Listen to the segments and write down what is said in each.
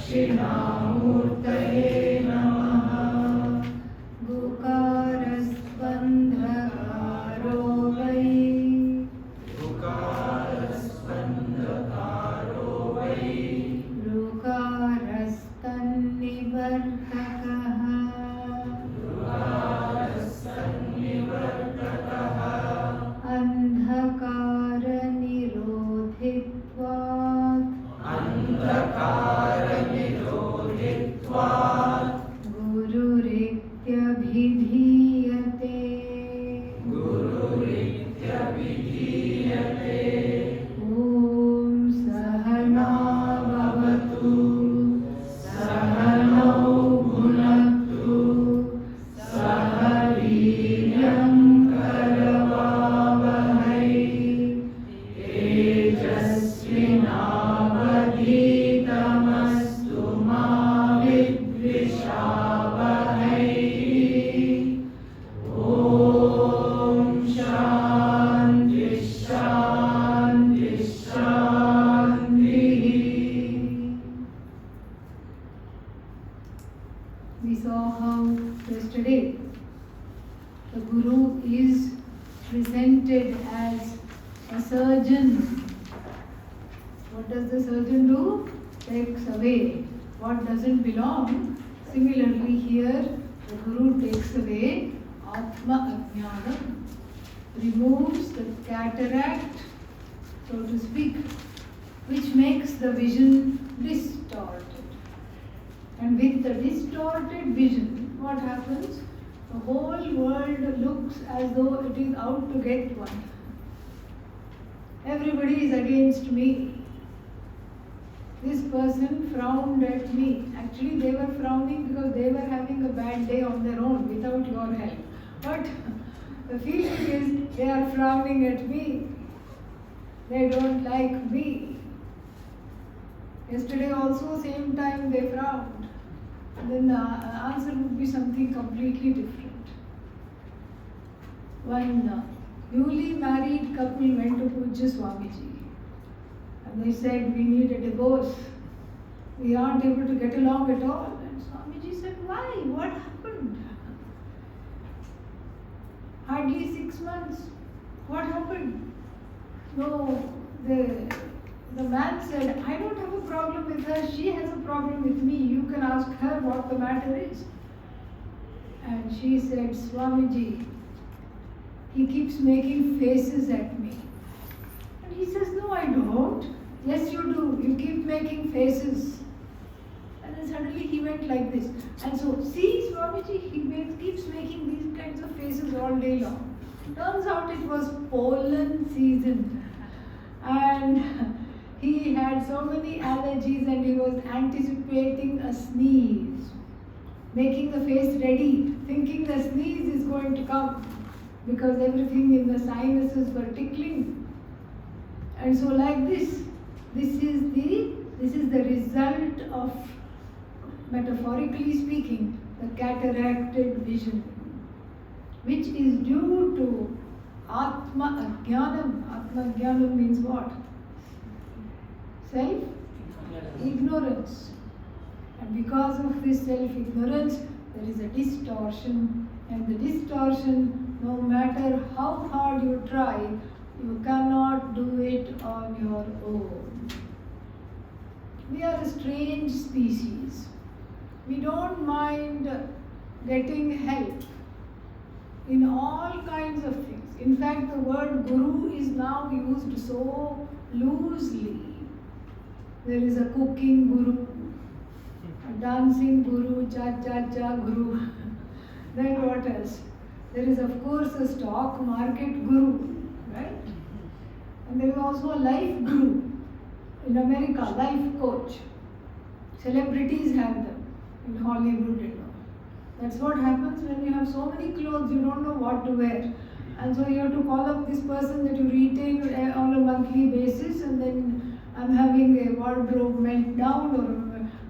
दक्षिणामूर्तये नमः। गुकारस्पन्दकारो वै ऋकारस्तन्निवर्तकः अन्धकारनिरोधित्वात् गुरुरित्यभिधीयते। ॐ सहना भवतु सहनौ भुनक्तु सह वीर्यं करवावहै तेजस्विनावधीतमस्तु मा विद्विषावहै। ॐ शान्ति शान्ति शान्तिः। We saw how yesterday the Guru is presented as a surgeon. What does the surgeon do? Takes away what doesn't belong. Similarly here the Guru takes away Atma Ajnanam, removes the cataract, so to speak, which makes the vision distorted. And with the distorted vision, what happens? The whole world looks as though it is out to get one. Everybody is against me. This person frowned at me. Actually, they were frowning because they were having a bad day on their own without your help. But the feeling is they are frowning at me. They don't like me. Yesterday also, same time they frowned. Then the answer would be something completely different. One newly married couple went to Pujya Swamiji. And they said, we need a divorce. We aren't able to get along at all. And Swamiji said, why? What happened? Hardly 6 months. What happened? No, the man said, I don't have a problem with her. She has a problem with me. You can ask her what the matter is. And she said, Swamiji, he keeps making faces at me. And he says, no, I don't. Yes, you do. You keep making faces. And then suddenly he went like this. And so, see, Swamiji, he keeps making these kinds of faces all day long. Turns out it was pollen season. And he had so many allergies and he was anticipating a sneeze. Making the face ready, thinking the sneeze is going to come. Because everything in the sinuses were tickling. And so like this is the result of, metaphorically speaking, the cataracted vision, which is due to Atma Ajnanam. Atma Ajnanam means what? Self-ignorance. And because of this self-ignorance, there is a distortion. And the distortion, no matter how hard you try, you cannot do it on your own. We are a strange species. We don't mind getting help in all kinds of things. In fact, the word Guru is now used so loosely. There is a cooking Guru, a dancing Guru, cha-cha-cha Guru. Then what else? There is of course a stock market Guru, right? And there is also a life Guru. In America, life coach. Celebrities have them in Hollywood and all. That's what happens when you have so many clothes, you don't know what to wear. And so you have to call up this person that you retain on a monthly basis, and then I'm having a wardrobe meltdown, or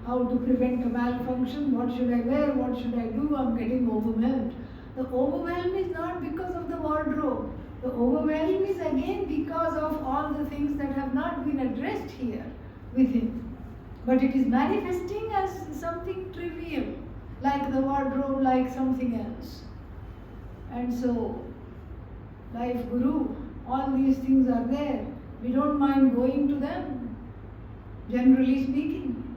how to prevent a malfunction, what should I wear, what should I do, I'm getting overwhelmed. The overwhelm is not because of the wardrobe. The overwhelm is again because of all the things that have not been addressed here within. but it is manifesting as something trivial, like the wardrobe, like something else. And so, life guru, all these things are there. We don't mind going to them, generally speaking.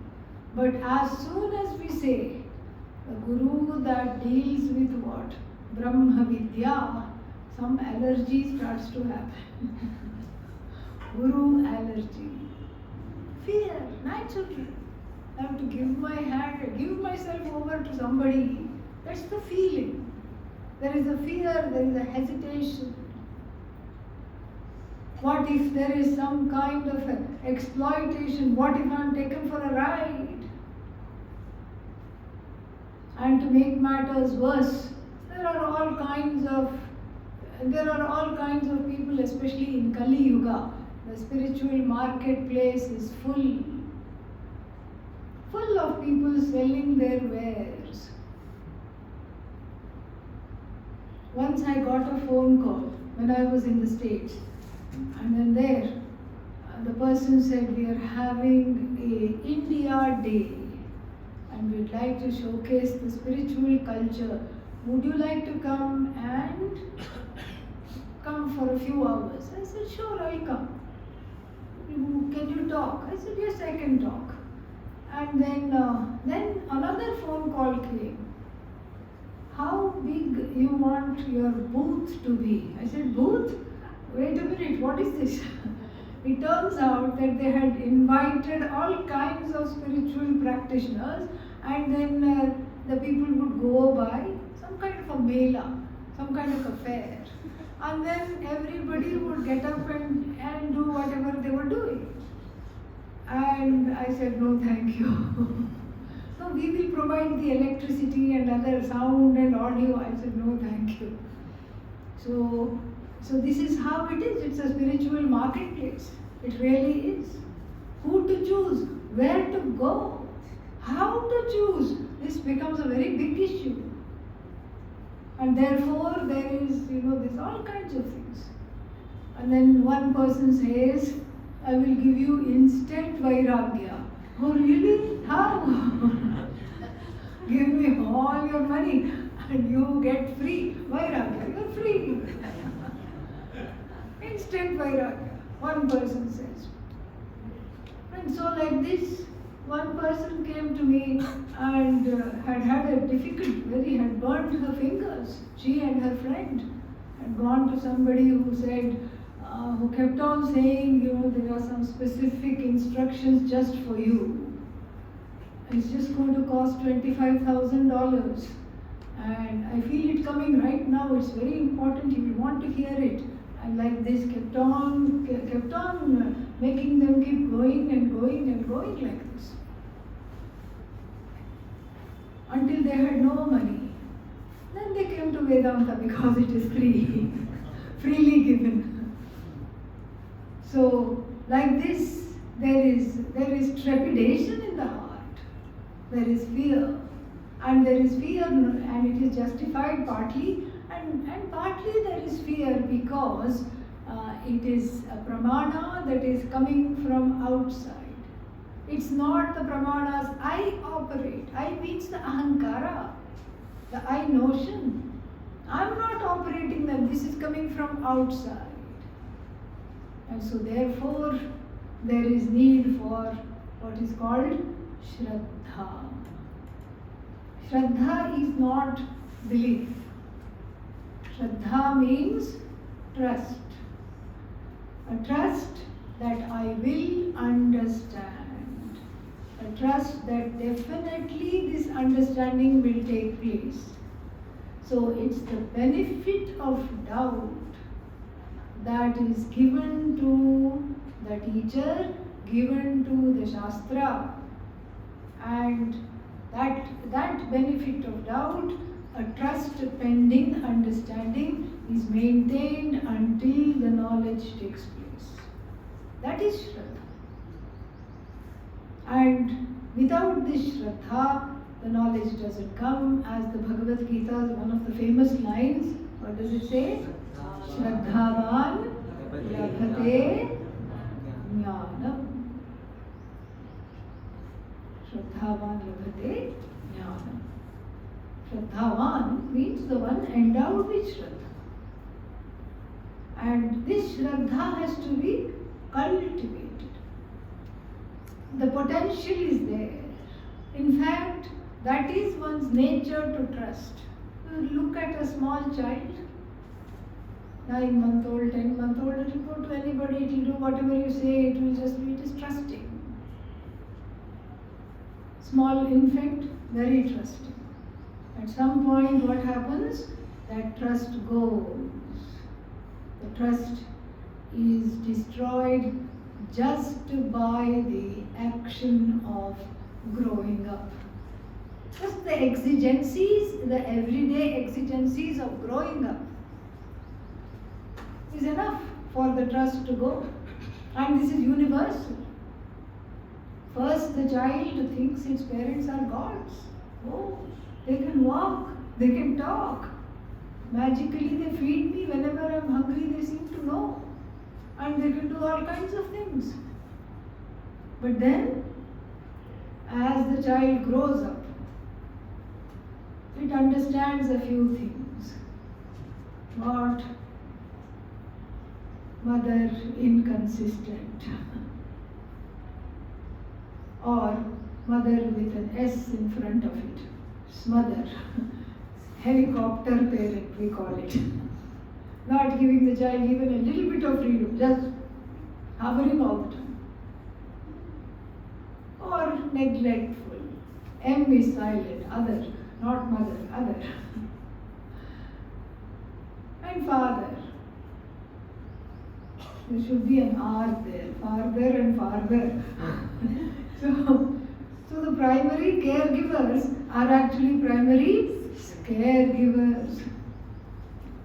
But as soon as we say, the guru that deals with what? Brahma Vidya, some allergy starts to happen. Guru allergy. Fear, naturally. I have to give my hand, give myself over to somebody. That's the feeling. There is a fear, there is a hesitation. What if there is some kind of exploitation? What if I am taken for a ride? And to make matters worse, there are all kinds of people, especially in Kali Yuga. The spiritual marketplace is full of people selling their wares. Once I got a phone call when I was in the States, and then the person said, we are having a India Day and we'd like to showcase the spiritual culture. Would you like to come for a few hours? I said, sure, I'll come. Can you talk? I said, yes, I can talk. And then another phone call came. How big you want your booth to be? I said, booth? Wait a minute, what is this? It turns out that they had invited all kinds of spiritual practitioners, and then the people would go by some kind of a mela, some kind of a fair. And then everybody would get up and do whatever they were doing. And I said, no, thank you. No, we will provide the electricity and other sound and audio. I said, no, thank you. So this is how it is. It's a spiritual marketplace. It really is. Who to choose? Where to go? How to choose? This becomes a very big issue. And therefore there is, there's all kinds of things. And then one person says, I will give you instant vairagya. Oh really? How? Give me all your money and you get free vairagya. You're free. Instant vairagya, one person says. And so like this, one person came to me and had a difficult, had burned her fingers. She and her friend had gone to somebody who said, who kept on saying, there are some specific instructions just for you. It's just going to cost $25,000. And I feel it coming right now. It's very important. You will want to hear it. And like this kept on making them keep going and going and going like this. Until they had no money. Then they came to Vedanta because it is free, freely given. So, like this, there is trepidation in the heart. There is fear. And there is fear, and it is justified partly, and partly there is fear because it is a pramana that is coming from outside. It's not the pramanas I operate. I means the ahankara, the I notion. I'm not operating them. This is coming from outside. And so therefore, there is need for what is called Shraddha. Shraddha is not belief. Shraddha means trust. A trust that I will understand. A trust that definitely this understanding will take place. So it's the benefit of doubt that is given to the teacher, given to the Shastra, and that benefit of doubt, a trust pending understanding, is maintained until the knowledge takes place. That is Shraddha. And without this Shraddha, the knowledge doesn't come. As the Bhagavad Gita, one of the famous lines, what does it say? Shraddhavan labhate jnanam. Shraddhavan labhate jnanam. Shraddhavan means the one endowed with Shraddha. And this Shraddha has to be cultivated. The potential is there. In fact, that is one's nature to trust. You look at a small child, 9-month-old, 10-month-old, it will go to anybody, it will do whatever you say, it is trusting. Small infant, very trusting. At some point what happens? That trust goes. The trust is destroyed just by the action of growing up. Just the exigencies, the everyday exigencies of growing up is enough for the trust to go. And this is universal. First, the child thinks its parents are gods. Oh, they can walk, they can talk. Magically they feed me whenever I am hungry, they seem to know. And they can do all kinds of things. But then, as the child grows up, it understands a few things. What? Mother inconsistent. Or mother with an S in front of it. Smother. Helicopter parent, we call it. Not giving the child even a little bit of freedom, just hovering all the time. Or neglectful. M is silent, other, not mother, other. And father. There should be an R there, farther and farther. So the primary caregivers are actually primary caregivers.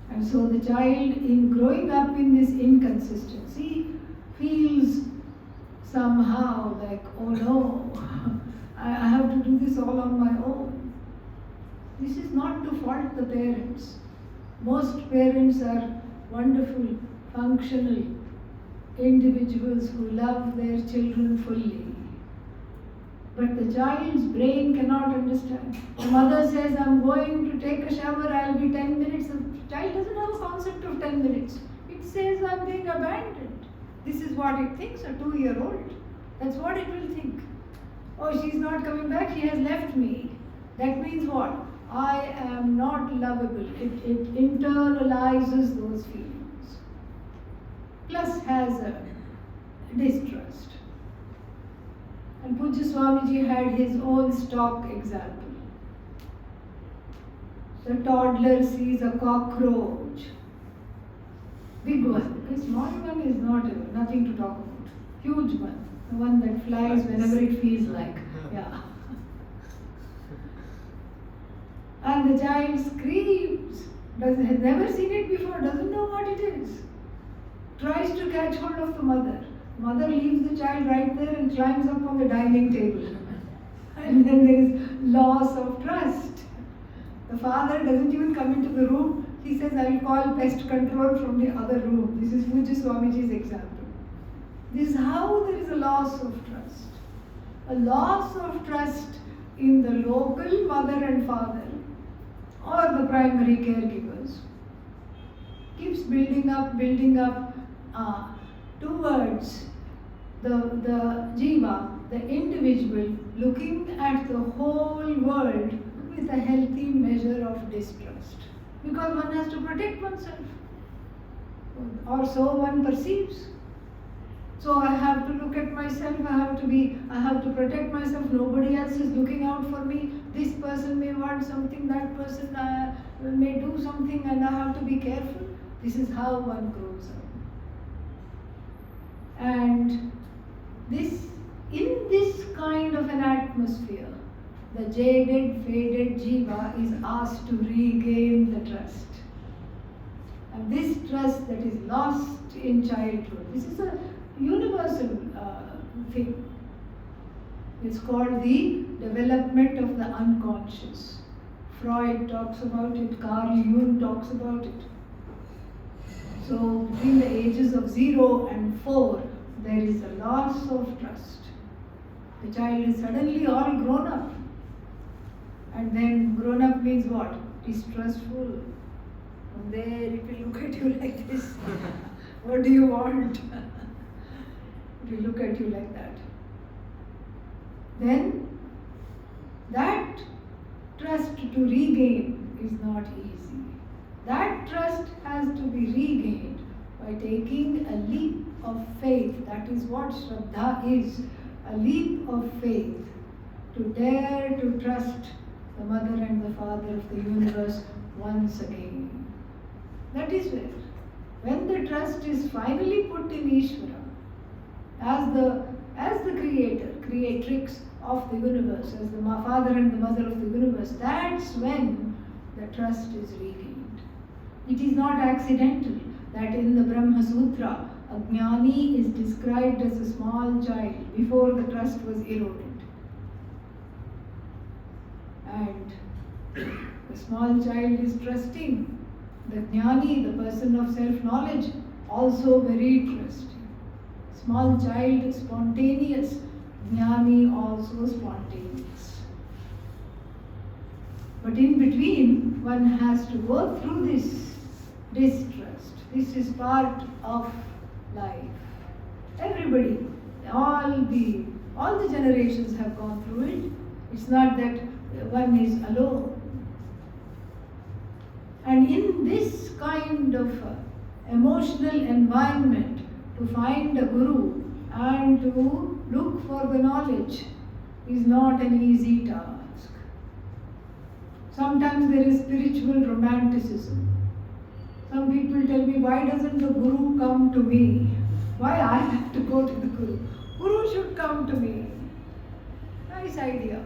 And so the child, in growing up in this inconsistency, feels somehow like, oh no, I have to do this all on my own. This is not to fault the parents. Most parents are wonderful, functional individuals who love their children fully. But the child's brain cannot understand. The mother says, I'm going to take a shower, I'll be 10 minutes. The child doesn't have a concept of 10 minutes. It says, I'm being abandoned. This is what it thinks, a 2-year-old. That's what it will think. Oh, she's not coming back, she has left me. That means what? I am not lovable. It internalizes those feelings. Plus has a distrust. And Pujya Swamiji had his own stock example. The toddler sees a cockroach. Big one. The small one is nothing to talk about. Huge one. The one that flies whenever it feels like. Yeah. And the child screams. Has never seen it before, doesn't know what it is. Tries to catch hold of the mother. Mother leaves the child right there and climbs up on the dining table. And then there is loss of trust. The father doesn't even come into the room. He says, I will call pest control from the other room. This is Pujya Swamiji's example. This is how there is a loss of trust. A loss of trust in the local mother and father or the primary caregivers keeps building up towards the jiva, the individual, looking at the whole world with a healthy measure of distrust. Because one has to protect oneself. Or so one perceives. So I have to look at myself, I have to protect myself, nobody else is looking out for me. This person may want something, that person may do something, and I have to be careful. This is how one grows up. And in this kind of an atmosphere, the jaded, faded jiva is asked to regain the trust. And this trust that is lost in childhood, this is a universal thing. It's called the development of the unconscious. Freud talks about it, Carl Jung talks about it. So between the ages of 0 and 4, there is a loss of trust. The child is suddenly all grown up. And then grown up means what? Distrustful. From there it will look at you like this. What do you want? It will look at you like that. Then that trust to regain is not easy. That trust has to be regained by taking a leap of faith. That is what Shraddha is. A leap of faith. To dare to trust the mother and the father of the universe once again. That is where, when the trust is finally put in Ishvara, as the creator, creatrix of the universe, as the father and the mother of the universe, that's when the trust is regained. It is not accidental that in the Brahma Sutra, a jnani is described as a small child before the trust was eroded. And the small child is trusting. The jnani, the person of self-knowledge, also very trusting. Small child, spontaneous. Jnani, also spontaneous. But in between, one has to go through this distrust. This is part of life. Everybody, all the generations have gone through it. It's not that one is alone. And in this kind of emotional environment, to find a guru and to look for the knowledge is not an easy task. Sometimes there is spiritual romanticism. Some people tell me, why doesn't the guru come to me? Why I have to go to the guru? Guru should come to me. Nice idea.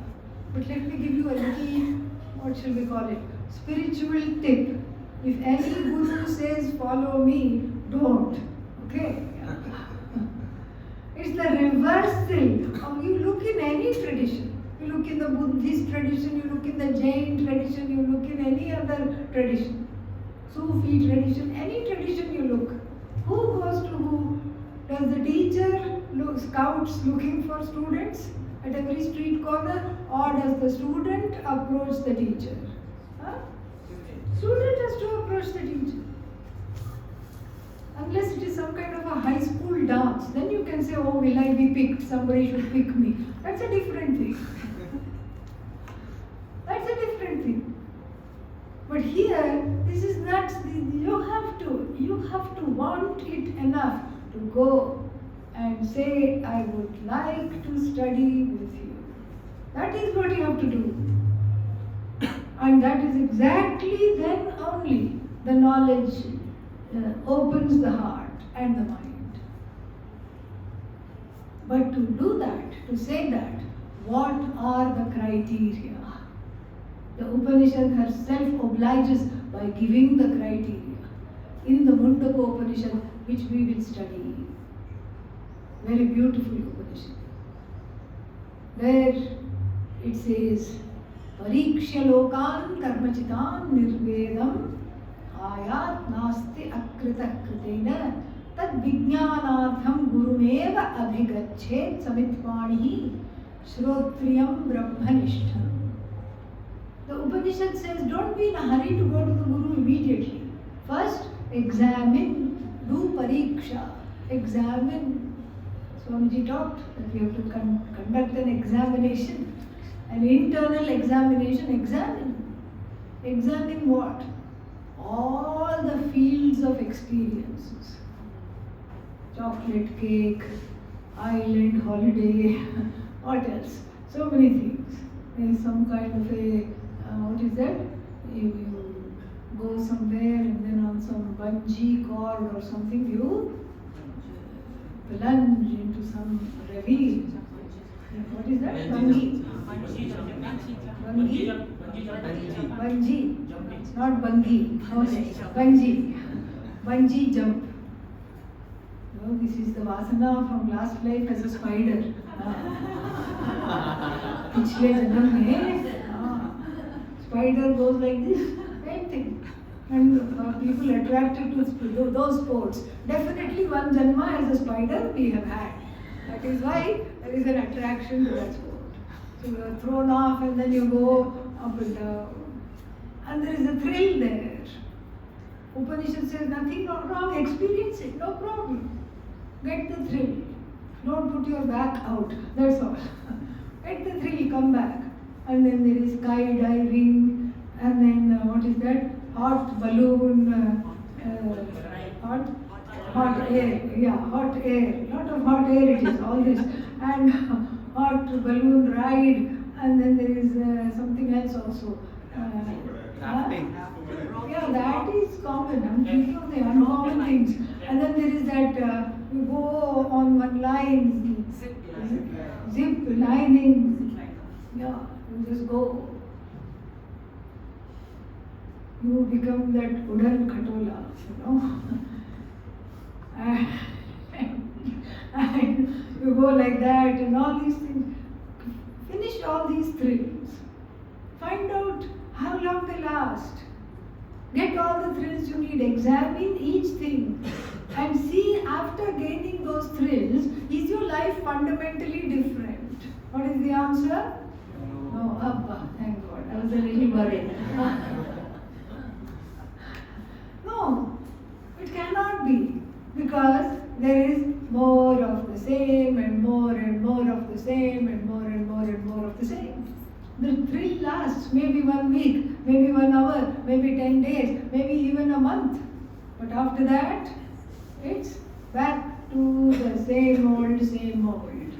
But let me give you a little, what shall we call it, spiritual tip. If any guru says, follow me, don't. Okay? It's the reversal of, you look in any tradition. You look in the Buddhist tradition, you look in the Jain tradition, you look in any other tradition. Sufi tradition, any tradition you look. Who goes to who? Does the teacher scouts looking for students at every street corner, or does the student approach the teacher? Huh? Student has to approach the teacher. Unless it is some kind of a high school dance, then you can say, oh, will I be picked? Somebody should pick me. That's a different thing. That's a different thing. But here, this is not, you have to want it enough to go and say, I would like to study with you. That is what you have to do. And that is exactly then only the knowledge opens the heart and the mind. But to do that, to say that, what are the criteria? The Upanishad herself obliges by giving the criteria. In the Mundaka Upanishad, which we will study, very beautiful Upanishad, where it says, Parikshya lokan karmachitan nirvedam ayat nasti akrita kritena tad vijnanartham gurumeva abhigachet samitpanihi shrotriyam brahmanishtham. The Upanishad says, don't be in a hurry to go to the Guru immediately. First, examine, do pariksha, examine. Swamiji talked that we have to conduct an examination, an internal examination. Examine. Examine what? All the fields of experiences. Chocolate cake, island holiday, what else? So many things. There is some kind of a, what is that? You go somewhere and then on some bungee cord or something, you plunge into some ravine. What is that? Bungee. Bungee. Not bungee. Okay. Bungee jump. No, this is the vasana from last life as a spider. पिछले जन्म में spider goes like this, same thing. And people attracted to those sports. Definitely one janma as a spider we have had. That is why there is an attraction to that sport. So you are thrown off and then you go up and down. And there is a thrill there. Upanishad says nothing wrong, experience it, no problem. Get the thrill. Don't put your back out, that's all. Get the thrill, come back. And then there is skydiving, and then what is that? Hot balloon, hot air, yeah, hot air. Lot of hot air it is, all this. And hot balloon ride, and then there is something else also. Rafting. Yeah, that is common. I'm thinking of the uncommon things. And then there is that you go on one line, zip lining. Yeah, you just go. You become that wooden khatola, you know. And you go like that and all these things. Finish all these thrills. Find out how long they last. Get all the thrills you need. Examine each thing and see after gaining those thrills, is your life fundamentally different? What is the answer? No, Abba, thank God. I was a little worried. No, it cannot be, because there is more of the same and more of the same and more of the same. The thrill lasts maybe 1 week, maybe 1 hour, maybe 10 days, maybe even a month. But after that, it's back to the same old. Same old.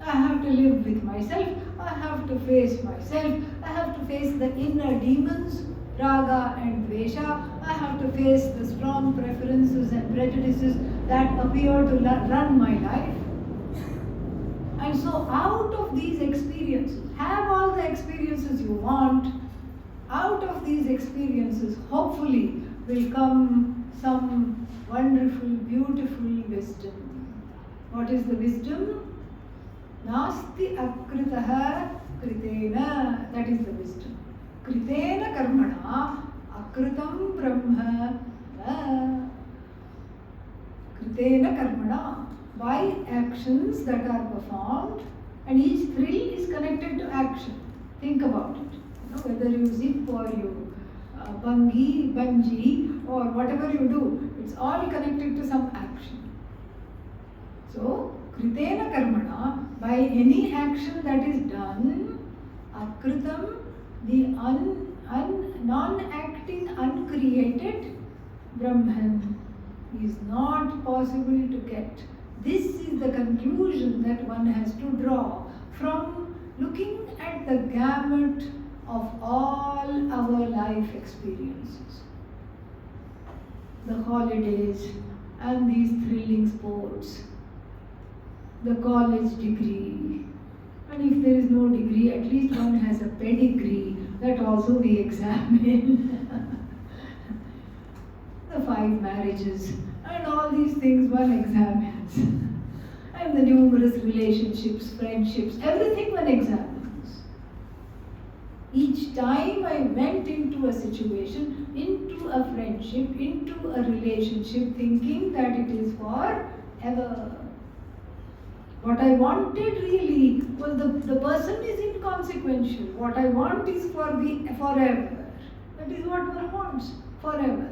I have to live with myself, I have to face myself, I have to face the inner demons, raga and dvesha, I have to face the strong preferences and prejudices that appear to run my life. And so out of these experiences, have all the experiences you want, out of these experiences hopefully will come some wonderful, beautiful wisdom. What is the wisdom? Nasti akritaha kritena, that is the wisdom. Kritena karmana akritam brahma. Kritena karmana, by actions that are performed, and each thrill is connected to action. Think about it. You know, whether you zip or you bungee or whatever you do, it's all connected to some action. So, kritena karmana, by any action that is done, akritam, the non-acting, uncreated Brahman is not possible to get. This is the conclusion that one has to draw from looking at the gamut of all our life experiences. The holidays and these thrilling sports, the college degree, and if there is no degree, at least one has a pedigree, that also we examine. The 5 marriages and all these things one examines. And the numerous relationships, friendships, everything one examines. Each time I went into a situation, into a friendship, into a relationship, thinking that it is forever. What I wanted really was the person is inconsequential. What I want is for the forever. That is what one wants, forever.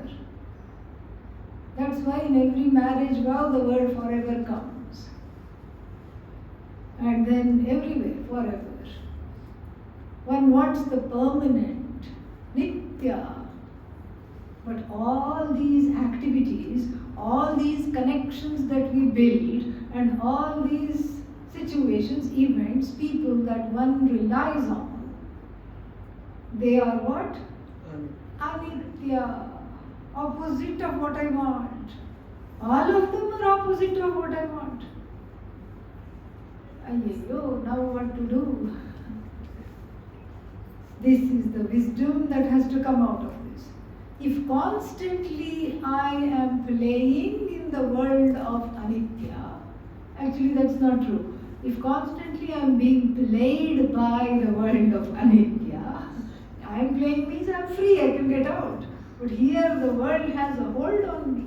That's why in every marriage vow the word forever comes. And then everywhere, forever. One wants the permanent, nitya. But all these activities, all these connections that we build, and all these situations, events, people that one relies on, they are what? Anitya. Opposite of what I want. All of them are opposite of what I want. Ayyo, now what to do? This is the wisdom that has to come out of this. If constantly I am playing in the world of anitya, actually that's not true. If constantly I am being played by the world of anitya, I am playing means I am free, I can get out. But here the world has a hold on me.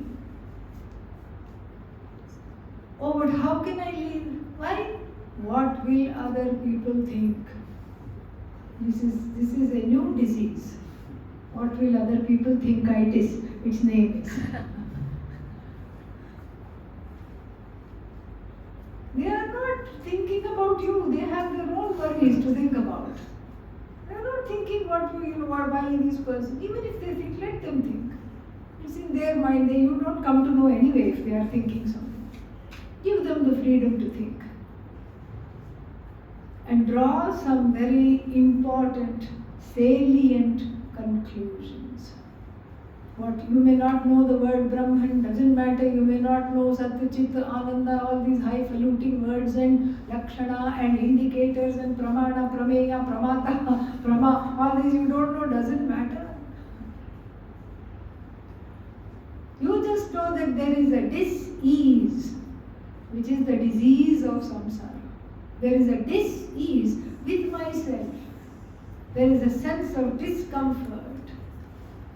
Oh, but how can I live? Why? What will other people think? This is a new disease. What will other people think its name is. They are not thinking about you. They have their own worries to think about. They are not thinking why this person. Even if they think, let them think. It's in their mind. You don't come to know anyway if they are thinking something. Give them the freedom to think. And draw some very important, salient conclusions. What you may not know the word Brahman, doesn't matter. You may not know Satya, Chitta, Ananda, all these highfalutin words and Lakshana and indicators and Pramana, Prameya, Pramata, Prama, all these you don't know, doesn't matter. You just know that there is a dis-ease, which is the disease of samsara. There is a dis-ease with myself. There is a sense of discomfort.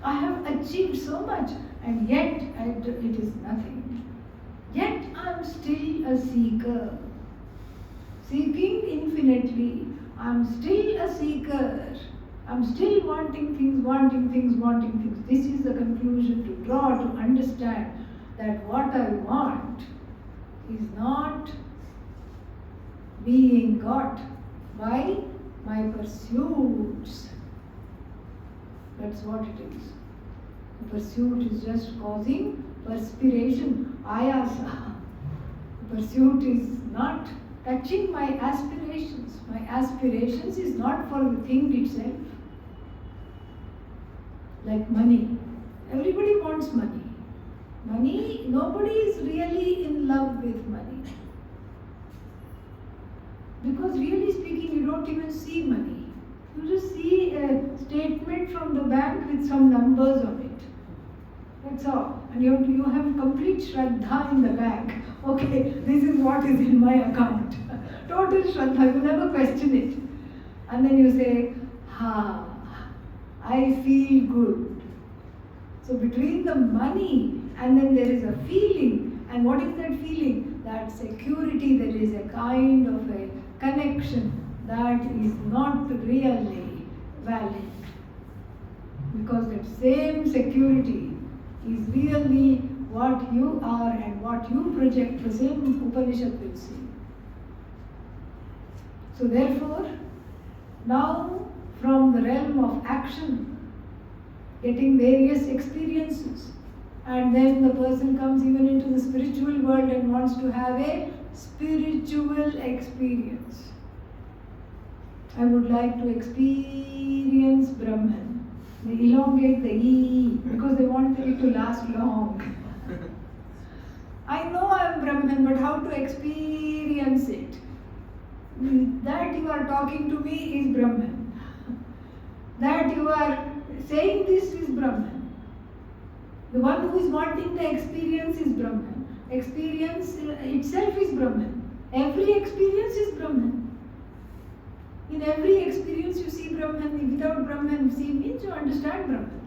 I have achieved so much and yet it is nothing. Yet I am still a seeker. Seeking infinitely. I am still a seeker. I am still wanting things. This is the conclusion to draw, to understand that what I want is not being got by my pursuits. That's what it is. The pursuit is just causing perspiration, ayasa. The pursuit is not touching my aspirations. My aspirations is not for the thing itself. Like money. Everybody wants money. Money, nobody is really in love with money. Because really speaking, you don't even see money. You just see a statement from the bank with some numbers on it. That's all. And you have complete shraddha in the bank. Okay, this is what is in my account. Total shraddha, you never question it. And then you say, I feel good. So between the money and then there is a feeling. And what is that feeling? That security, there is a kind of a connection that is not really valid. Because that same security is really what you are and what you project, the same Upanishad will say. So therefore, now from the realm of action, getting various experiences, and then the person comes even into the spiritual world and wants to have a spiritual experience. I would like to experience Brahman. They elongate the E because they want it to last long. I know I am Brahman, but how to experience it? That you are talking to me is Brahman. That you are saying this is Brahman. The one who is wanting the experience is Brahman. Experience itself is Brahman. Every experience is Brahman. In every experience you see Brahman. Without Brahman, see means you understand Brahman.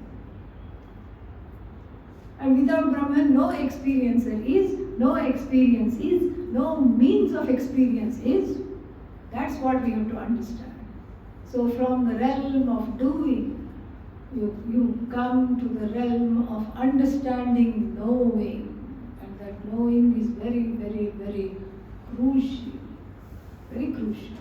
And without Brahman, no experiencer is, no experience is, no means of experience is. That's what we have to understand. So from the realm of doing, you come to the realm of understanding, knowing. And that knowing is very, very, very crucial. Very crucial.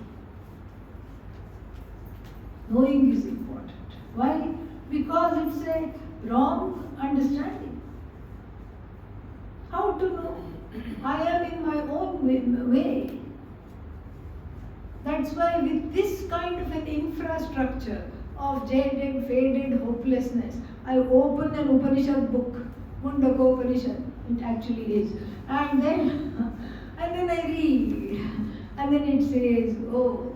Knowing is important. Why? Because it's a wrong understanding. How to know? I am in my own way. That's why with this kind of an infrastructure of jaded, faded hopelessness, I open an Upanishad book, Mundaka Upanishad, it actually is. And then I read. And then it says, oh,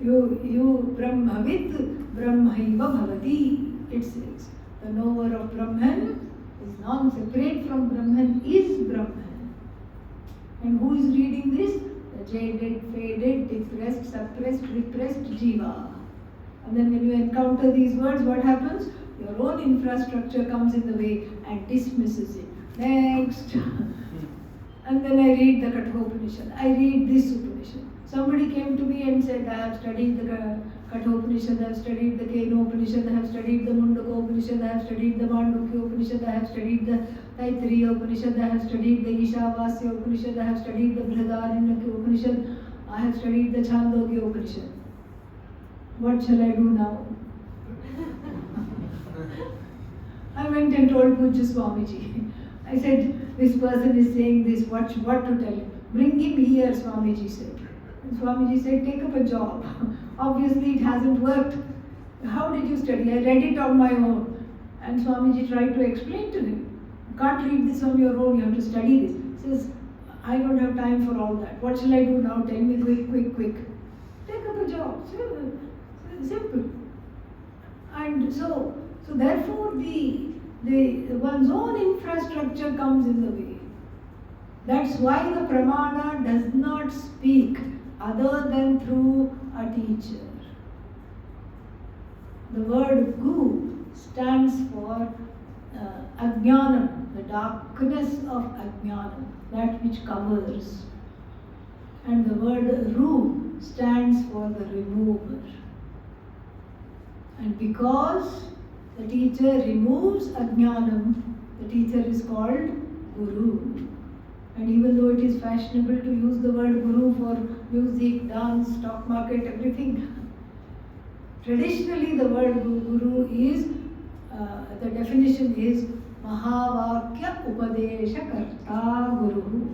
you Brahmavid, Brahmaiva Bhavati. It says, the knower of Brahman is non-separate from Brahman, is Brahman. And who is reading this? The jaded, faded, depressed, suppressed, repressed jiva. And then when you encounter these words, what happens? Your own infrastructure comes in the way and dismisses it. Next. and then I read the Kathopanishad, I read this Upanishad. Somebody came to me and said, I have studied the Kathopanishad, I have studied the Kenopanishad, I have studied the Mundakopanishad, I have studied the Mandukya Upanishad, I have studied the Taittiriya Upanishad, I have studied the Ishavasya Upanishad, I have studied the Brihadaranyaka Upanishad, I have studied the Chandogya Upanishad. What shall I do now? I went and told Pujya Swamiji. I said, this person is saying this, what to tell him? Bring him here, Swamiji said. And Swamiji said, take up a job. Obviously it hasn't worked. How did you study? I read it on my own. And Swamiji tried to explain to him. You can't read this on your own, you have to study this. He says, I don't have time for all that. What shall I do now? Tell me quick. Take up a job. Simple. And so therefore one's own infrastructure comes in the way. That's why the pramana does not speak other than through a teacher. The word gu stands for ajnanam, the darkness of ajnanam, that which covers. And the word ru stands for the remover. And because the teacher removes ajnanam, the teacher is called guru. And even though it is fashionable to use the word guru for music, dance, stock market, everything, traditionally the word guru is, the definition is Mahavakya Upadesha Karta Guru.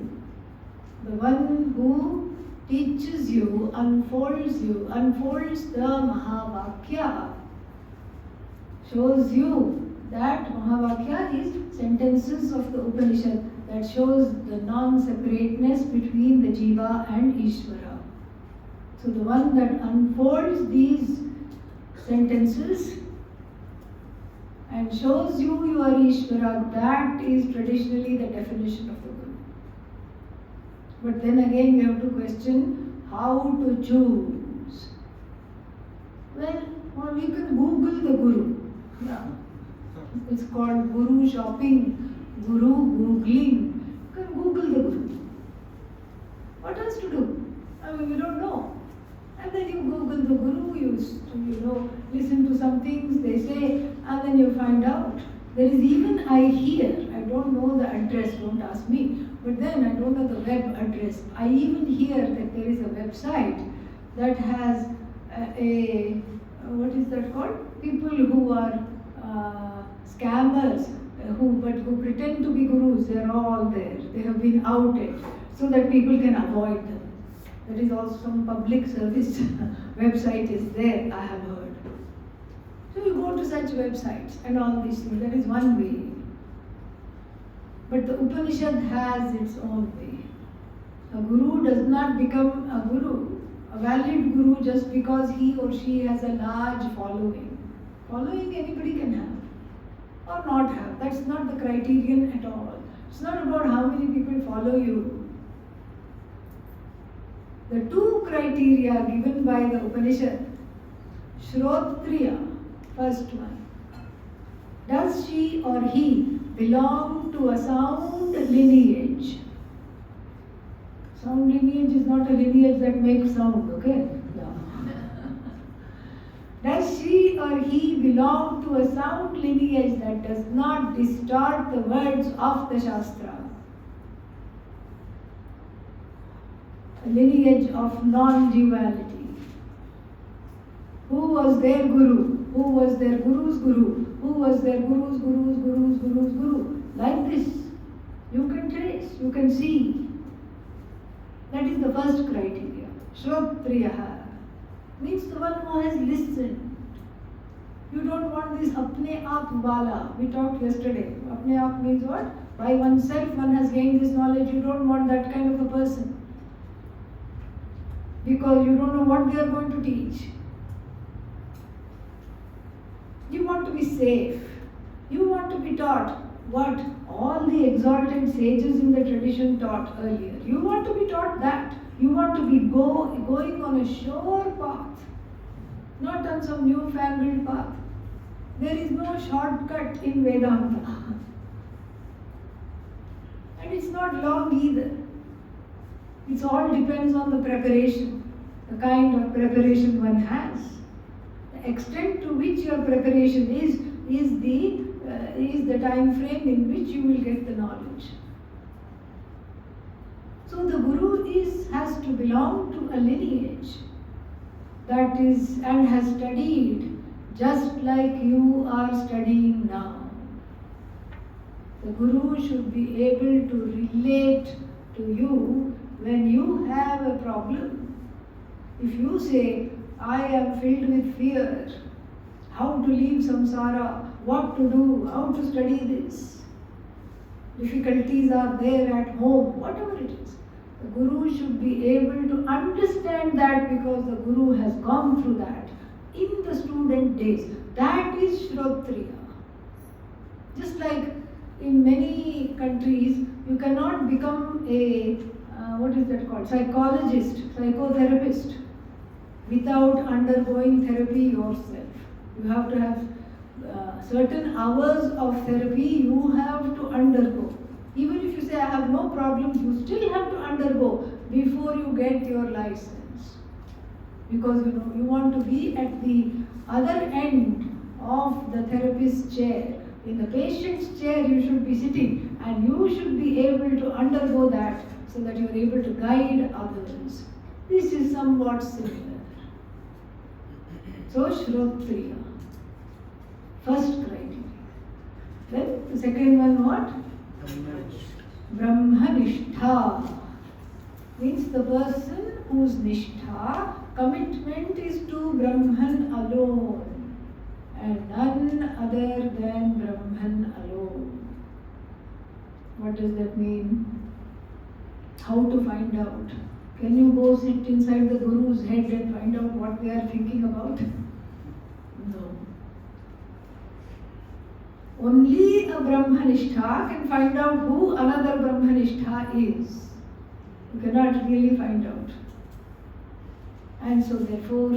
The one who teaches you, unfolds the Mahavakya, shows you that Mahavakya is sentences of the Upanishad that shows the non-separateness between the Jiva and Ishvara. So the one that unfolds these sentences and shows you your Ishvara, that is traditionally the definition of the Guru. But then again we have to question how to choose. Well, we can Google the Guru. Yeah. It's called Guru shopping, Guru googling. You can Google the Guru. What else to do? I mean, we don't know. And then you Google the Guru, you listen to some things they say, and then you find out. There is even, I don't know the address, don't ask me, but then I don't know the web address. I even hear that there is a website that has what is that called? People who are scammers, who pretend to be gurus, they are all there. They have been outed so that people can avoid them. There is also some public service website is there, I have heard. So you go to such websites and all these things. That is one way. But the Upanishad has its own way. A guru does not become a guru, a valid guru, just because he or she has a large following. Following anybody can have or not have. That's not the criterion at all. It's not about how many people follow you. The two criteria given by the Upanishad, Shrotriya, first one. Does she or he belong to a sound lineage? Sound lineage is not a lineage that makes sound, okay? Does she or he belong to a sound lineage that does not distort the words of the Shastra? A lineage of non-duality. Who was their guru? Who was their guru's guru? Who was their guru's guru? Like this. You can trace, you can see. That is the first criteria. Shrotriyaha means the one who has listened. You don't want this apne aap wala. We talked yesterday. Apne aap means what? By oneself one has gained this knowledge. You don't want that kind of a person. Because you don't know what they are going to teach. You want to be safe. You want to be taught what all the exalted sages in the tradition taught earlier. You want to be taught that. You want to be going on a sure path, not on some newfangled path. There is no shortcut in Vedanta. And it's it's not long either. It all depends on the preparation, the kind of preparation one has. The extent to which your preparation is the time frame in which you will get the knowledge. So the guru has to belong to a lineage that is and has studied just like you are studying now. The guru should be able to relate to you when you have a problem. If you say, I am filled with fear, how to leave samsara, what to do, how to study this, difficulties are there at home, whatever it is. The guru should be able to understand that because the guru has gone through that in the student days. That is Shrotriya. Just like in many countries, you cannot become a, psychologist, psychotherapist without undergoing therapy yourself. You have to have certain hours of therapy you have to undergo. Even if you say, I have no problems, you still have to undergo before you get your license. Because you want to be at the other end of the therapist's chair. In the patient's chair you should be sitting and you should be able to undergo that so that you are able to guide others. This is somewhat similar. So Shrotriya, first criteria. Then the second one what? Brahmanishtha. Means the person whose nishtha, commitment is to Brahman alone and none other than Brahman alone. What does that mean? How to find out? Can you go sit inside the Guru's head and find out what they are thinking about? No. Only a Brahmanishtha can find out who another Brahmanishtha is. You cannot really find out. And so therefore,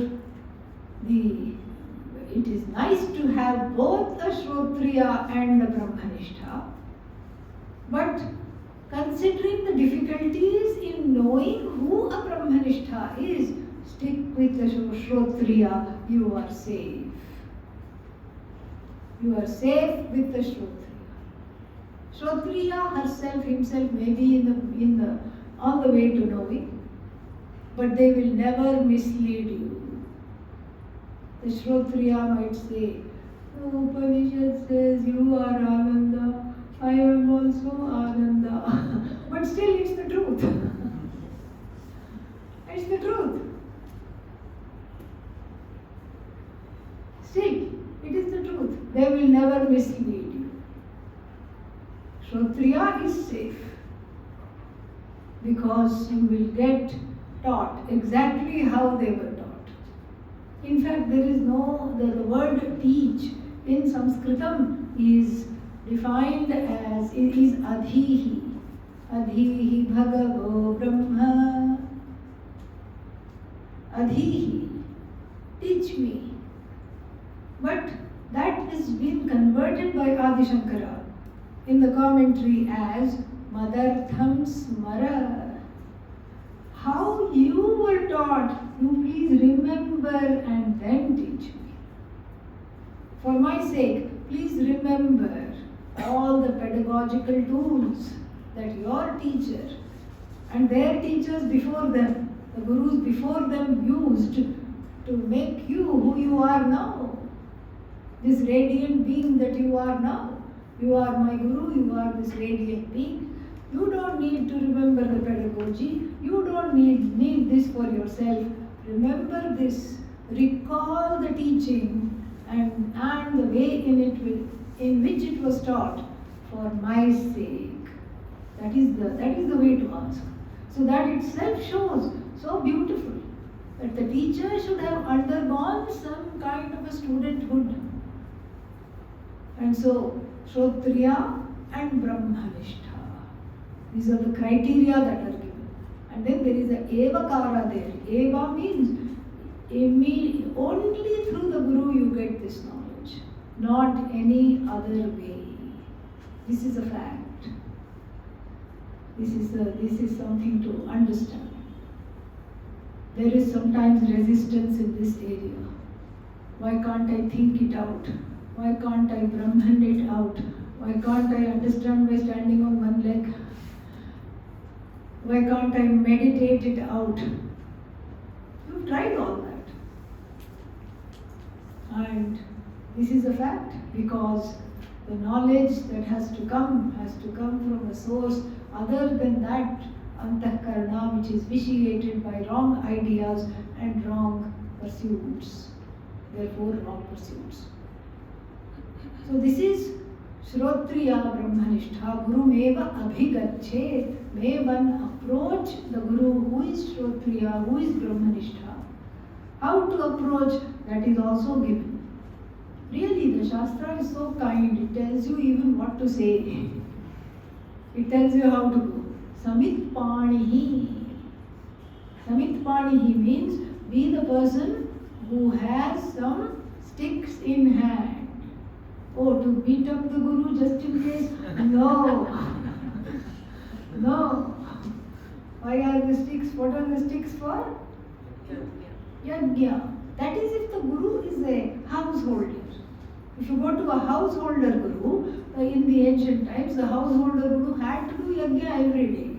it is nice to have both a Shrotriya and a Brahmanishtha. But considering the difficulties in knowing who a Brahmanishtha is, stick with the Shrotriya, you are safe. You are safe with the Shrotriya. Shrotriya himself may be on the way to knowing, but they will never mislead you. The Shrotriya might say, the Upanishad says you are Ananda, I am also Ananda. But still it's the truth. It's the truth. Still, it is the truth. They will never mislead you. Shrotriya is safe because you will get taught exactly how they were taught. In fact, there is the word teach in Sanskritam is defined as, it is adhihi. Adhihi bhagavo brahma. Adhihi. Teach me. But that has been converted by Adi Shankara in the commentary as Madartham Smara. How you were taught, you please remember and then teach me. For my sake, please remember all the pedagogical tools that your teacher and their teachers before them, the gurus before them used to make you who you are now. This radiant being that you are now. You are my guru, you are this radiant being. You don't need to remember the pedagogy. You don't need this for yourself. Remember this. Recall the teaching and the way in which it was taught for my sake. That is the way to ask. So that itself shows so beautiful that the teacher should have undergone some kind of a studenthood. And so Shrotriya and Brahmanishtha. These are the criteria that are given. And then there is a evakara there. Eva means only through the Guru you get this knowledge, not any other way. This is a fact. This is something to understand. There is sometimes resistance in this area. Why can't I think it out? Why can't I Brahman it out? Why can't I understand by standing on one leg? Why can't I meditate it out? You've tried all that. And this is a fact, because the knowledge that has to come from a source other than that antahkarana, which is vitiated by wrong ideas and wrong pursuits. Therefore, wrong pursuits. So this is Shrotriya Brahmanishtha Guru Meva Abhigachet. May one approach the Guru who is Shrotriya, who is Brahmanishtha. How to approach, that is also given. Really, the Shastra is so kind, it tells you even what to say. It tells you how to go. Samit Panihi. Samit Panihi means be the person who has some sticks in hand. Oh, to beat up the Guru just in case? No. No. Why are the sticks? What are the sticks for? Yajna. That is if the Guru is a householder. If you go to a householder Guru, in the ancient times, the householder Guru had to do yajna every day.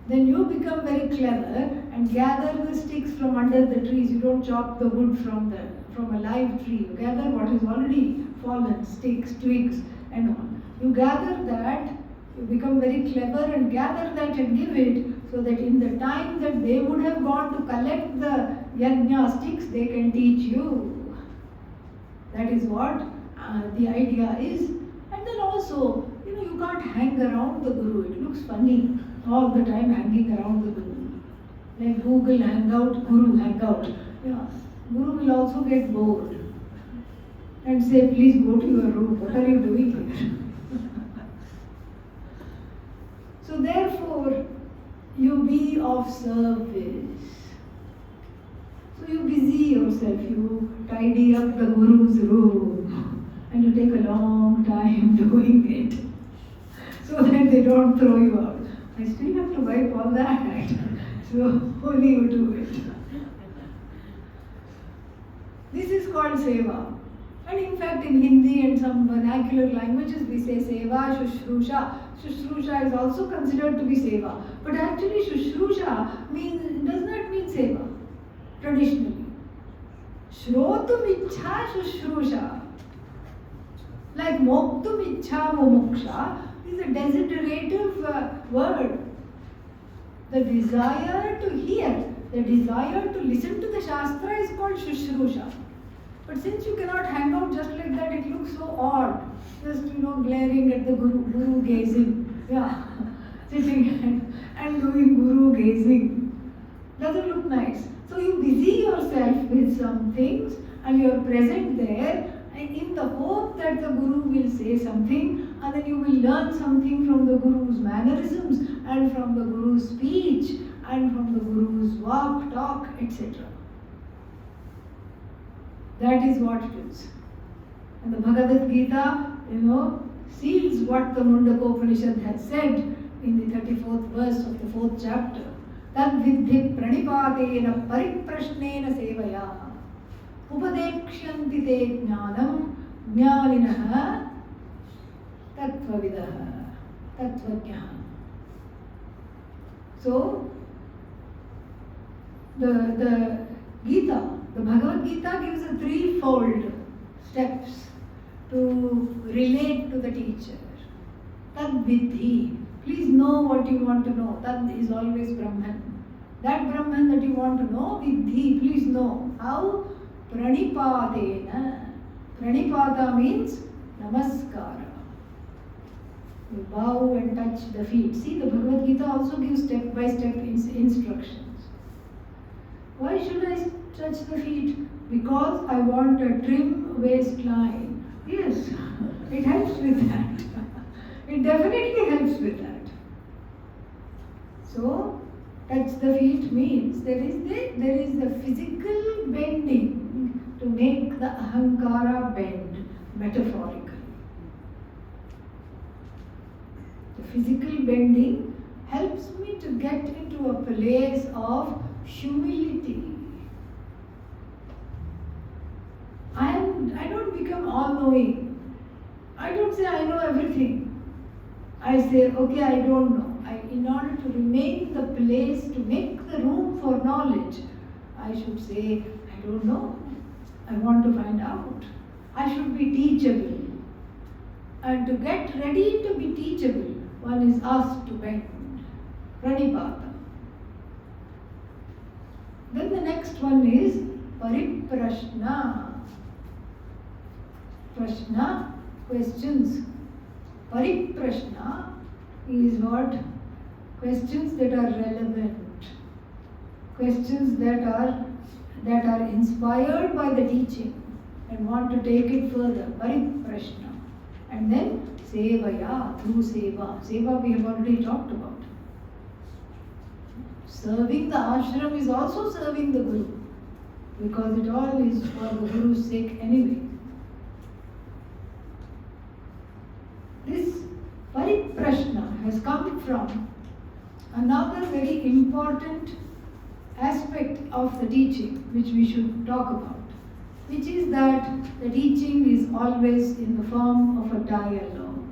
Then you become very clever and gather the sticks from under the trees. You don't chop the wood from a live tree. You gather what is already fallen, sticks, twigs and all. You gather that, you become very clever and gather that and give it, so that in the time that they would have gone to collect the yajna sticks, they can teach you. That is what the idea is. And then also, you can't hang around the Guru. It looks funny all the time hanging around the Guru. Like Google Hangout, Guru Hangout. Yeah. Guru will also get bored and say, please go to your room. What are you doing here? So therefore, you be of service. So you busy yourself, you tidy up the Guru's room and you take a long time doing it so that they don't throw you out. I still have to wipe all that, so only you do it. This is called seva. And in fact, in Hindi and some vernacular languages, we say seva, shushrusha. Shushrusha is also considered to be seva. But actually, shushrusha does not mean seva, traditionally. Shrotum ichha shushrusha. Like moktum ichha mumuksha is a desiderative word. The desire to hear, the desire to listen to the Shastra is called shushrusha. But since you cannot hang out just like that, it looks so odd. Just, glaring at the Guru gazing. Yeah, sitting and doing Guru gazing. Doesn't look nice. So you busy yourself with some things and you are present there in the hope that the Guru will say something, and then you will learn something from the Guru's mannerisms and from the Guru's speech and from the Guru's walk, talk, etc. That is what it is. And the Bhagavad Gita, seals what the Mundakopanishad has said in the 34th verse of the 4th chapter. Tad vidhi pranipatena pariprashnena sevaya upadekshanti te jnanam jnaninaha tattvavidaha tattvajnaha. So, the Gita, the Bhagavad Gita gives a threefold steps to relate to the teacher. Tad vidhi. Please know what you want to know. Tad is always Brahman. That Brahman that you want to know, vidhi, please know. How? Pranipadena. Pranipata means namaskara. You bow and touch the feet. See, the Bhagavad Gita also gives step-by-step instructions. Why should I touch the feet? Because I want a trim waistline. Yes, it helps with that. It definitely helps with that. So, touch the feet means there is the physical bending to make the ahankara bend metaphorically. The physical bending helps me to get into a place of humility. I don't become all-knowing. I don't say I know everything. I say, okay, I don't know. In order to remain the place, to make the room for knowledge, I should say, I don't know. I want to find out. I should be teachable. And to get ready to be teachable, one is asked to bend. Pranipata. Then the next one is Pariprashna. Prashna, questions. Pariprashna is what? Questions that are relevant. Questions that are inspired by the teaching and want to take it further. Pariprashna. And then Sevaya, through Seva. Seva we have already talked about. Serving the ashram is also serving the Guru, because it all is for the Guru's sake anyway. This Pariprashna has come from another very important aspect of the teaching which we should talk about, which is that the teaching is always in the form of a dialogue.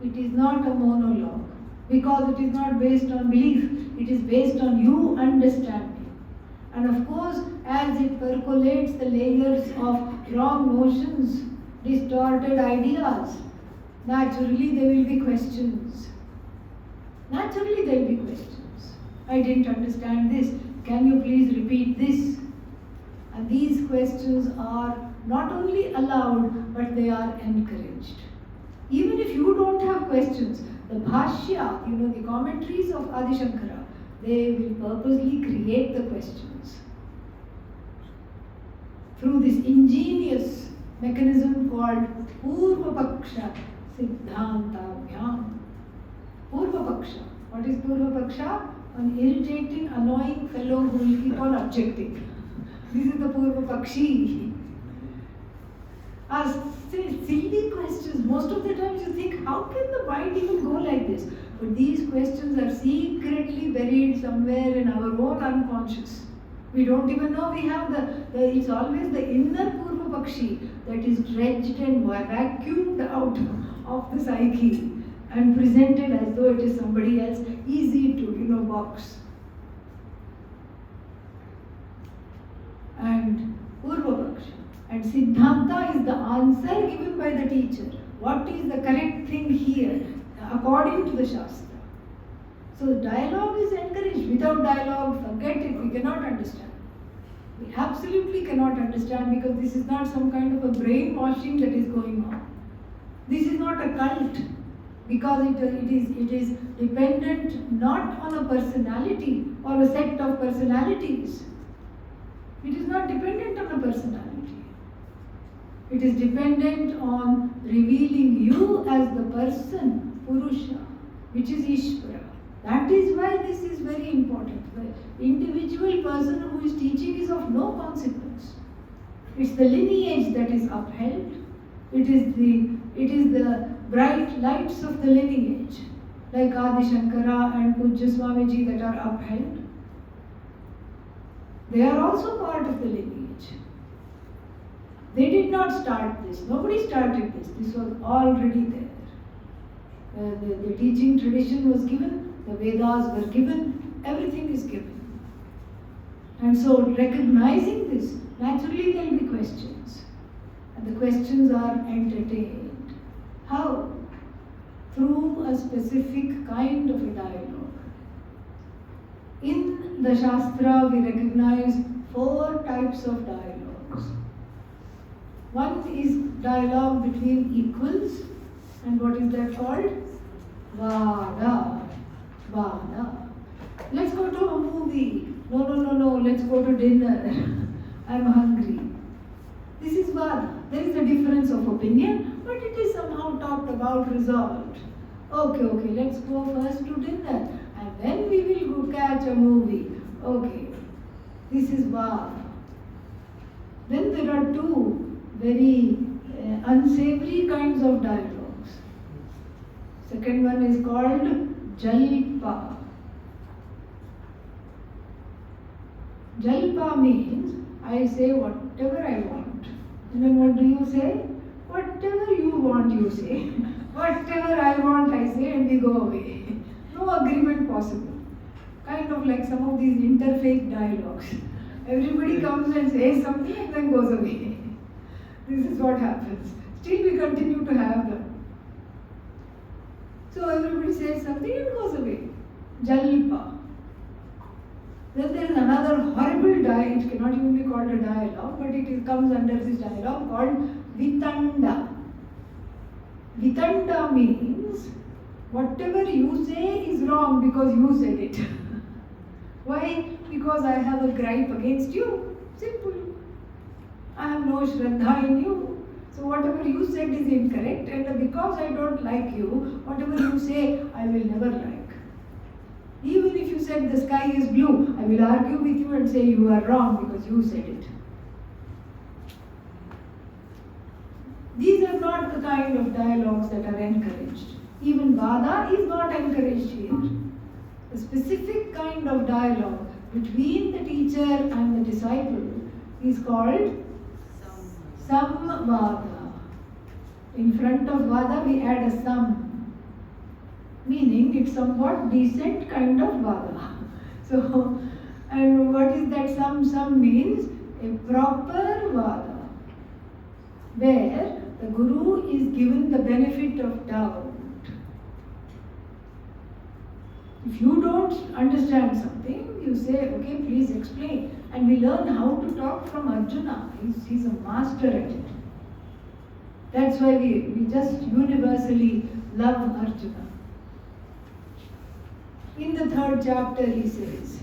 It is not a monologue, because it is not based on belief, it is based on you understanding. And of course, as it percolates the layers of wrong notions, distorted ideas, naturally there will be questions. Naturally there will be questions. I didn't understand this. Can you please repeat this? And these questions are not only allowed, but they are encouraged. Even if you don't have questions, the bhashya, the commentaries of Adi Shankara, they will purposely create the questions. Through this ingenious mechanism called Purva Paksha Siddhantabhyam. Purva Paksha. What is Purva Paksha? An irritating, annoying fellow who will keep on objecting. This is the Purva Pakshi. Ask silly questions. Most of the times you think, how can the mind even go like this? But these questions are secretly buried somewhere in our own unconscious. We don't even know we have it's always the inner Purva Pakshi that is dredged and vacuumed out of the psyche and presented as though it is somebody else, easy to, box. And Purva Paksha. And Siddhanta is the answer given by the teacher. What is the correct thing here according to the Shastra? So dialogue is encouraged. Without dialogue, forget it. We cannot understand. We absolutely cannot understand, because this is not some kind of a brainwashing that is going on. This is not a cult, because it is dependent not on a personality or a set of personalities. It is not dependent on a personality. It is dependent on revealing you as the person, Purusha, which is Ishvara. That is why this is very important. The individual person who is teaching is of no consequence. It's the lineage that is upheld. It is the bright lights of the lineage, like Adi Shankara and Pujya Swamiji, that are upheld. They are also part of the lineage. They did not start this. Nobody started this. This was already there. The teaching tradition was given, the Vedas were given, everything is given. And so, recognizing this, naturally there will be questions. And the questions are entertained. How? Through a specific kind of a dialogue. In the Shastra, we recognize 4 types of dialogues. One is dialogue between equals, and what is that called? Vada. Vada. Let's go to a movie. No, let's go to dinner. I'm hungry. This is Vada. There is a difference of opinion, but it is somehow talked about, resolved. Okay, let's go first to dinner, and then we will go catch a movie. Okay, this is Vada. Then there are 2 very unsavory kinds of dialogues. Second one is called Jalpa. Jalpa means I say whatever I want. And then what do you say? Whatever you want, you say. Whatever I want, I say, and we go away. No agreement possible. Kind of like some of these interfaith dialogues. Everybody comes and says something and then goes away. This is what happens. Still we continue to have them. So everybody says something and goes away. Jalpa. Then there is another horrible dialogue. It cannot even be called a dialogue, but it comes under this dialogue called Vitanda. Vitanda means whatever you say is wrong because you said it. Why? Because I have a gripe against you. Simple. I have no Shraddha in you. So whatever you said is incorrect, and because I don't like you, whatever you say, I will never like. Even if you said the sky is blue, I will argue with you and say you are wrong because you said it. These are not the kind of dialogues that are encouraged. Even Vada is not encouraged here. A specific kind of dialogue between the teacher and the disciple is called Samvada. In front of Vada we add a Sam, meaning it's somewhat decent kind of Vada. So, and what is that Sam? Sam means a proper Vada, where the Guru is given the benefit of doubt. If you don't understand something, you say, okay, please explain. And we learn how to talk from Arjuna. He's a master at it. That's why we just universally love Arjuna. In the third chapter he says,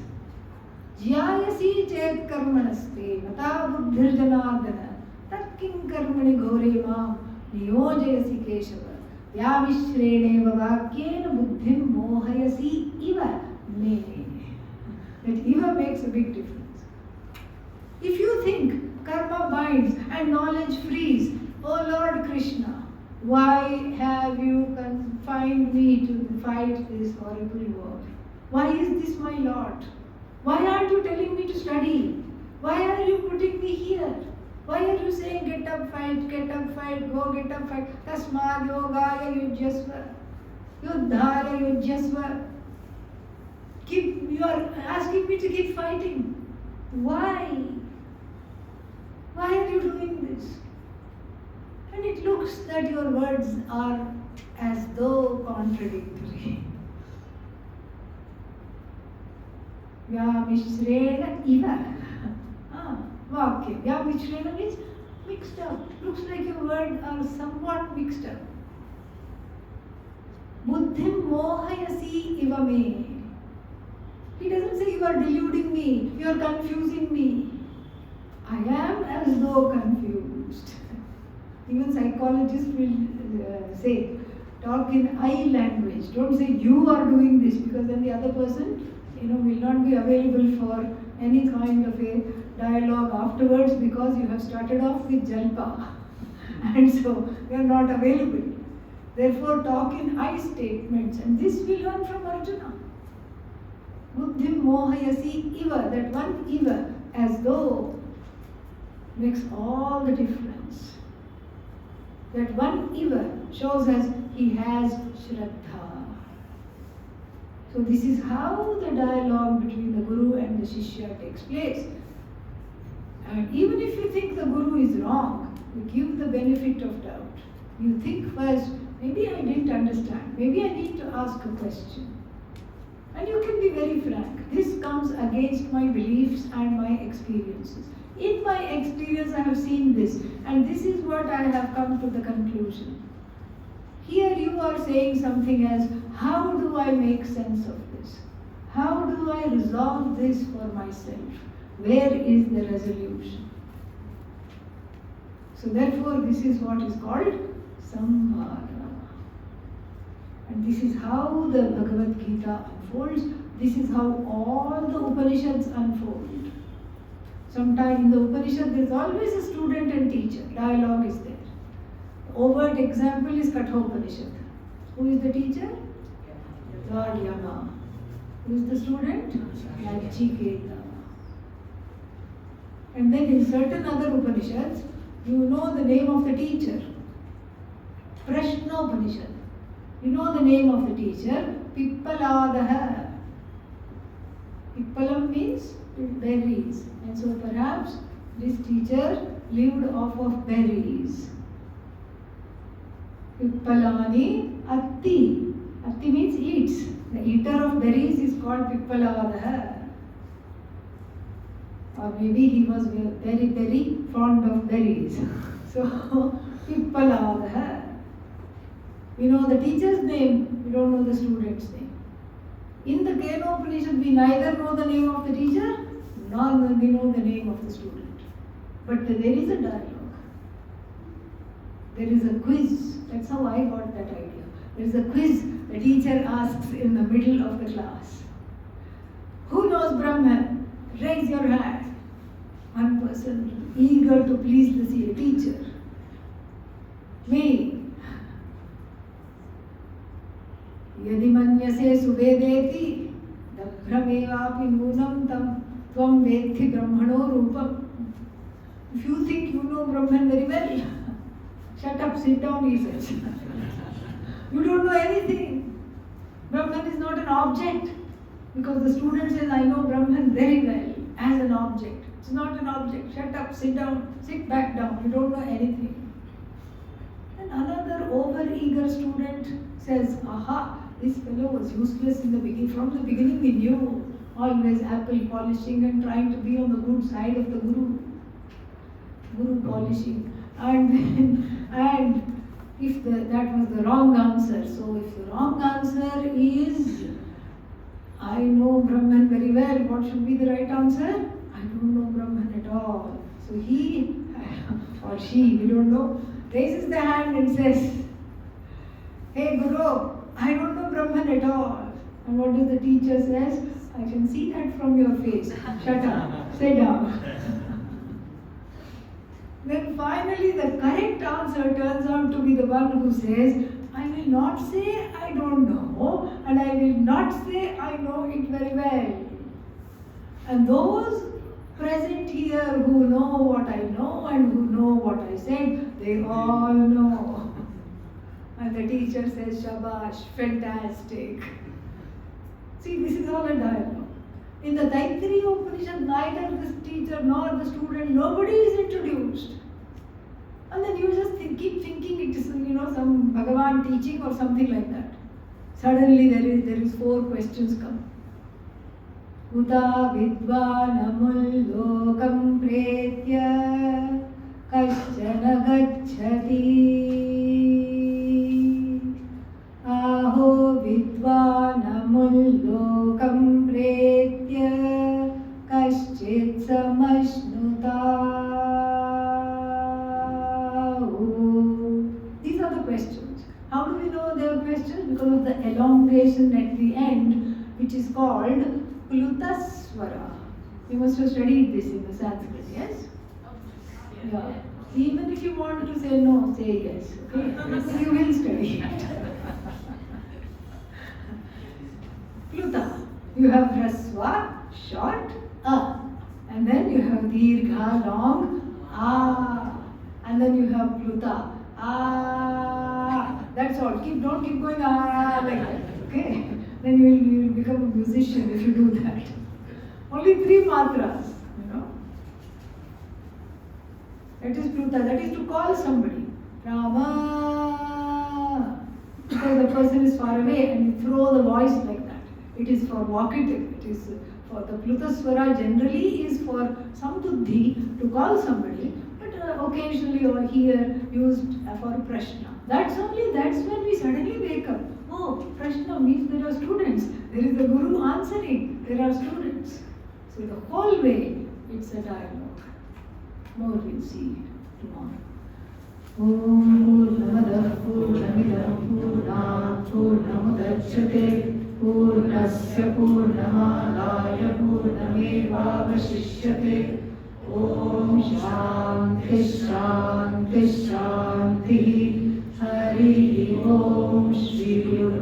Jyayasi chet karmanaste mata buddhir janardana tatkim karmani ghore mam niyojayasi keshava vyavishreneva vakyena buddhim mohayasi iva me. That iva makes a big difference. If you think karma binds and knowledge frees, oh Lord Krishna, why have you confined me to fight this horrible war? Why is this my lot? Why aren't you telling me to study? Why are you putting me here? Why are you saying get up, fight, go get up, fight? Tasmad yogaya yujyasva, yuddhaya yujyasva. You are asking me to keep fighting. Why? Why are you doing this? And it looks that your words are as though contradictory. Vyamishrena iva. Vakya. Vyamishrena means mixed up. Looks like your words are somewhat mixed up. Buddhim mohayasi iva me. He doesn't say you are deluding me, you are confusing me. I am as though confused. Even psychologists will say, talk in I language. Don't say you are doing this, because then the other person, will not be available for any kind of a dialogue afterwards, because you have started off with Jalpa. And so they are not available. Therefore, talk in I statements, and this we learn from Arjuna. Buddhim mohayasi iva, that one iva, as though, makes all the difference. That one iva shows us he has Shraddha. So this is how the dialogue between the Guru and the Shishya takes place. And even if you think the Guru is wrong, you give the benefit of doubt. You think first, maybe I didn't understand, maybe I need to ask a question. And you can be very frank. This comes against my beliefs and my experiences. In my experience, I have seen this, and this is what I have come to the conclusion. Here you are saying something as, how do I make sense of this? How do I resolve this for myself? Where is the resolution? So therefore, this is what is called Samvada. And this is how the Bhagavad Gita unfolds. This is how all the Upanishads unfold. Sometimes in the Upanishad there is always a student and teacher. Dialogue is there. The overt example is Kathopanishad. Who is the teacher? Lord Yama. Who is the student? Nachiketa. And then in certain other Upanishads, you know the name of the teacher. Prashnopanishad. You know the name of the teacher. Pippaladaha. Pippalam means berries. And so perhaps this teacher lived off of berries. Pippalani Atti. Atti means eats. The eater of berries is called Pippaladaha. Or maybe he was very, very fond of berries. So, Pippaladaha. We know the teacher's name, we don't know the student's name. In the Kenopanishad, we neither know the name of the teacher, nor we know the name of the student. But there is a dialogue. There is a quiz. That's how I got that idea. There is a quiz the teacher asks in the middle of the class. Who knows Brahman? Raise your hand. One person eager to please the teacher. Me. यदि मन्यसे सुवेदेति दभ्रमेवापि नूनं तं त्वं वेत्थि ब्रह्मणो रूपम्. If you think you know Brahman very well, shut up, sit down, he says. You don't know anything. Brahman is not an object. Because the student says, I know Brahman very well as an object. It's not an object. Shut up, sit down, sit back down. You don't know anything. And another over-eager student says, aha, this fellow was useless in the beginning. From the beginning we knew. Always apple polishing and trying to be on the good side of the Guru. Guru polishing. And if that was the wrong answer. So if the wrong answer is, I know Brahman very well, what should be the right answer? I don't know Brahman at all. So he or she, we don't know, raises the hand and says, hey Guru, I don't know Brahman at all. And what does the teacher says? I can see that from your face. Shut up, sit down. Then finally the correct answer turns out to be the one who says, I will not say I don't know, and I will not say I know it very well. And those present here who know what I know and who know what I said, they all know. And the teacher says, Shabash, fantastic. See, this is all a dialogue. In the Taittiriya Upanishad, neither this teacher nor the student, nobody is introduced. And then you just keep thinking it is, some Bhagavan teaching or something like that. Suddenly there is 4 questions come. Uta vidvanamul lokam pretya kaschana gacchati aho vidvanamul lokam pretya kaschit samashnuta. These are the questions. How do we know they are questions? Because of the elongation at the end, which is called Plutaswara. You must have studied this in the Sanskrit, yes? Yeah. Even if you want to say no, say yes. Okay? Because you will study it. Pluta. You have Hraswa, short, a. And then you have Dirgha, long, a. And then you have Pluta, a. That's all. Don't keep going like that. Okay? Then you will become a musician if you do that. Only 3 matras, That is Pluta. That is to call somebody. Rama. Because the person is far away and you throw the voice like that. It is for vocative. It is for the Plutaswara generally is for sambuddhi to call somebody. But occasionally over here used for prashna. That's when we suddenly wake up. Oh, prashna means there are students. There is the Guru answering. There are students. So the whole way, it's a dialogue. More we'll see tomorrow. Om Purnamadaः Purnamidam Purnat Purnamudachyate Purnasya Purnamādaya Purnamevavashishyate. Om Shanti Shanti Shanti. Hari Om. Om Shri Guru